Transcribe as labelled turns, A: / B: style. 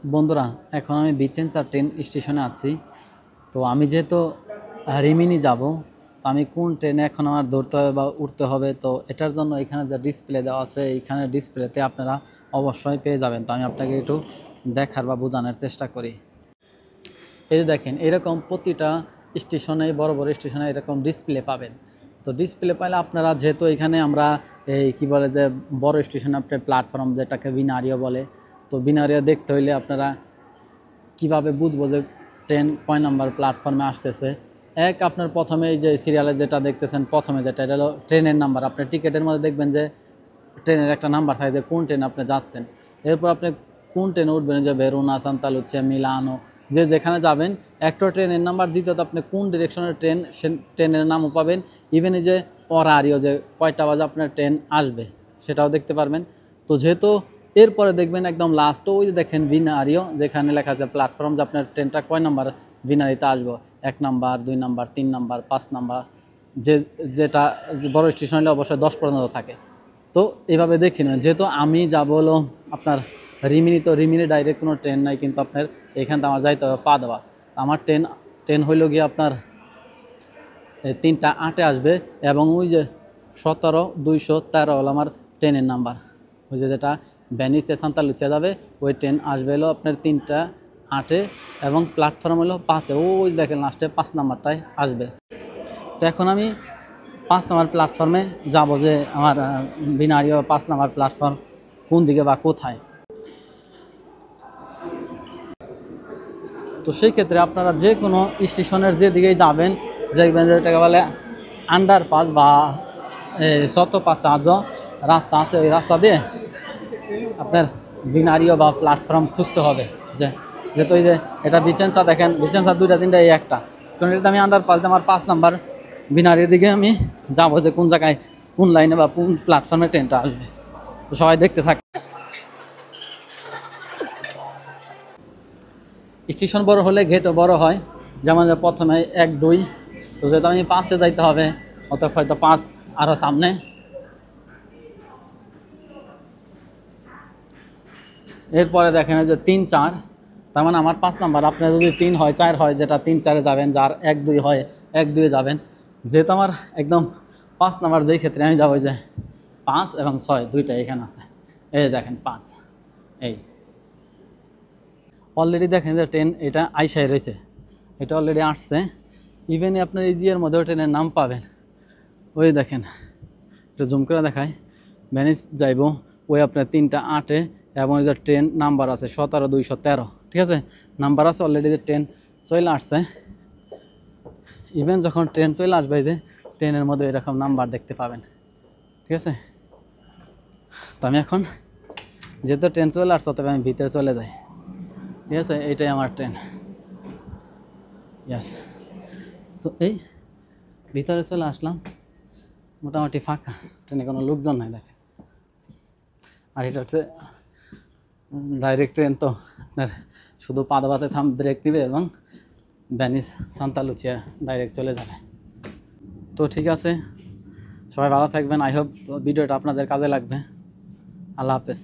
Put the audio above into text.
A: বন্ধুরা, এখন আমি ভিচেন্সা ট্রেন স্টেশনে আছি। তো আমি যেহেতু রিমিনি যাব, তো আমি কোন ট্রেনে এখন আমার ধরতে হবে বা উঠতে হবে, তো এটার জন্য এখানে যে ডিসপ্লে দেওয়া আছে এইখানে ডিসপ্লেতে আপনারা অবশ্যই পেয়ে যাবেন। তো আমি আপনাকে একটু দেখার বা বোঝানোর চেষ্টা করি। এই যে দেখেন, এরকম প্রতিটা স্টেশনে, বড় বড় স্টেশনে এরকম ডিসপ্লে পাবেন। তো ডিসপ্লে পাইলে আপনারা, যেহেতু এখানে আমরা এই কী বলে যে বড় স্টেশনে আপনার প্ল্যাটফর্ম যেটাকে বিনারিও বলে, তো বিনারিও দেখতে হইলে আপনারা কিভাবে বুঝবো যে ট্রেন কয় নাম্বার প্ল্যাটফর্মে আসতেছে। আপনার প্রথমে এই যে সিরিয়ালে যেটা দেখতেছেন, প্রথমে যেটা, এটা হলো ট্রেনের নাম্বার। আপনার টিকিটের মধ্যে দেখবেন যে ট্রেনের একটা নাম্বার থাকে যে কোন ট্রেনে আপনি যাচ্ছেন। এরপর আপনি কোন ট্রেনে উঠবেন, যে ভেরোনা, সান্তা লুচিয়া, মিলানো, যে যেখানে যাবেন একটা ট্রেনের নাম্বার। দ্বিতীয়ত আপনি কোন ডিরেকশনের ট্রেন, সে ট্রেনের নামও পাবেন। ইভেন এই যে অরারিও, যে কয়টা বাজে আপনার ট্রেন আসবে সেটাও দেখতে পারবেন। তো যেহেতু এরপরে দেখবেন একদম লাস্ট ওই যে দেখেন বিনারিও, যেখানে লেখা আছে প্ল্যাটফর্ম, যে আপনার ট্রেনটা কয় নাম্বার বিনারিতে আসবো, 1 নাম্বার, 2 নাম্বার, 3 নাম্বার, 5 নাম্বার, যেটা বড় স্টেশন হলে অবশ্যই 10 পর্যন্ত থাকে। তো এইভাবে দেখি না, যেহেতু আমি যাব হলো আপনার রিমিনি, তো রিমিনি ডাইরেক্ট কোনো ট্রেন নাই, কিন্তু আপনার এখান থেকে আমার যাইতে হবে পা দেওয়া। আমার ট্রেন হইল গিয়ে আপনার 3টা 8-এ আসবে, এবং ওই যে 17-213 হলো আমার ট্রেনের নাম্বার। ওই যে যেটা ভেনিসে সান্তা লুচিয়া যাবে, ওই ট্রেন আসবে হলো আপনার 3টা 8-এ, এবং প্ল্যাটফর্ম হলো 5-এ। ওই দেখেন লাস্টে 5 নাম্বারটায় আসবে। তো এখন আমি 5 নাম্বার প্ল্যাটফর্মে যাব, যে আমার বিনারিও 5 নাম্বার প্ল্যাটফর্ম কোন দিকে বা কোথায়। তো সেই ক্ষেত্রে আপনারা যে কোনো স্টেশনের যে দিকেই যাবেন, দেখবেন যেটাকে বলে আন্ডারপাস বা শতপাচ রাস্তা আছে, ওই রাস্তা দিয়ে আপনার বিনারিও বা প্ল্যাটফর্ম খুঁজতে হবে। যেহেতু এই যে এটা ভিচেন্সা, দেখেন ভিচেন্সা 2টা 3টা, এই একটা, কারণ এটা আমি আন্ডারপাস দিয়ে আমার 5 নাম্বার বিনারির দিকে আমি যাবো, যে কোন জায়গায় কোন লাইনে বা কোন প্ল্যাটফর্মে ট্রেনটা আসবে। তো সবাই দেখতে থাকে। স্টেশন বড় হলে গেটও বড় হয়, যেমন প্রথমে 1 2, তো যেহেতু আমি 5-এ যাইতে হবে, অত হয়তো 5 আরও সামনে। এরপরে দেখেন যে 3 4, তার মানে আমার 5 নাম্বার। আপনার যদি 3 হয় 4 হয়, যেটা 3 4-এ যাবেন, যার 1 2 হয় 1 2-এ যাবেন। যেহেতু আমার একদম 5 নাম্বার, যেই ক্ষেত্রে আমি যাবো যে 5 এবং 6 দুইটা এখানে আছে। এই দেখেন 5, এই অলরেডি দেখেন যে ট্রেন এটা আইসাই রয়েছে, এটা অলরেডি আসছে। ইভেন আপনার এই জিয়ের মধ্যেও ট্রেনের নাম পাবেন। ওই দেখেন, একটু জুম করে দেখায়, ভেনিস যাইব ওই আপনার 3টা 8-এ, এবং এই যে ট্রেন নাম্বার আছে 17-213, ঠিক আছে, নাম্বার আছে অলরেডি, যে ট্রেন চলে আসছে। ইভেন যখন ট্রেন চলে আসবে, যে ট্রেনের মধ্যে এরকম নাম্বার দেখতে পাবেন, ঠিক আছে। তো আমি এখন যেহেতু ট্রেন চলে আসছে, তবে আমি ভিতরে চলে যাই, ঠিক আছে। এইটাই আমার ট্রেন, ইয়াস। তো এই ভিতরে চলে আসলাম, মোটামুটি ফাঁকা, ট্রেনে কোনো লোকজন নাই দেখেন। আর এটা হচ্ছে ডাইরেক্ট ট্রেন, তো আপনার শুধু পাদাবাতে ব্রেক নেবে, এবং ভেনিস সান্তা লুচিয়া ডাইরেক্ট চলে যাবে। তো ঠিক আছে, সবাই ভালো থাকবেন। আই হোপ ভিডিওটা আপনাদের কাজে লাগবে। আল্লাহ হাফেজ।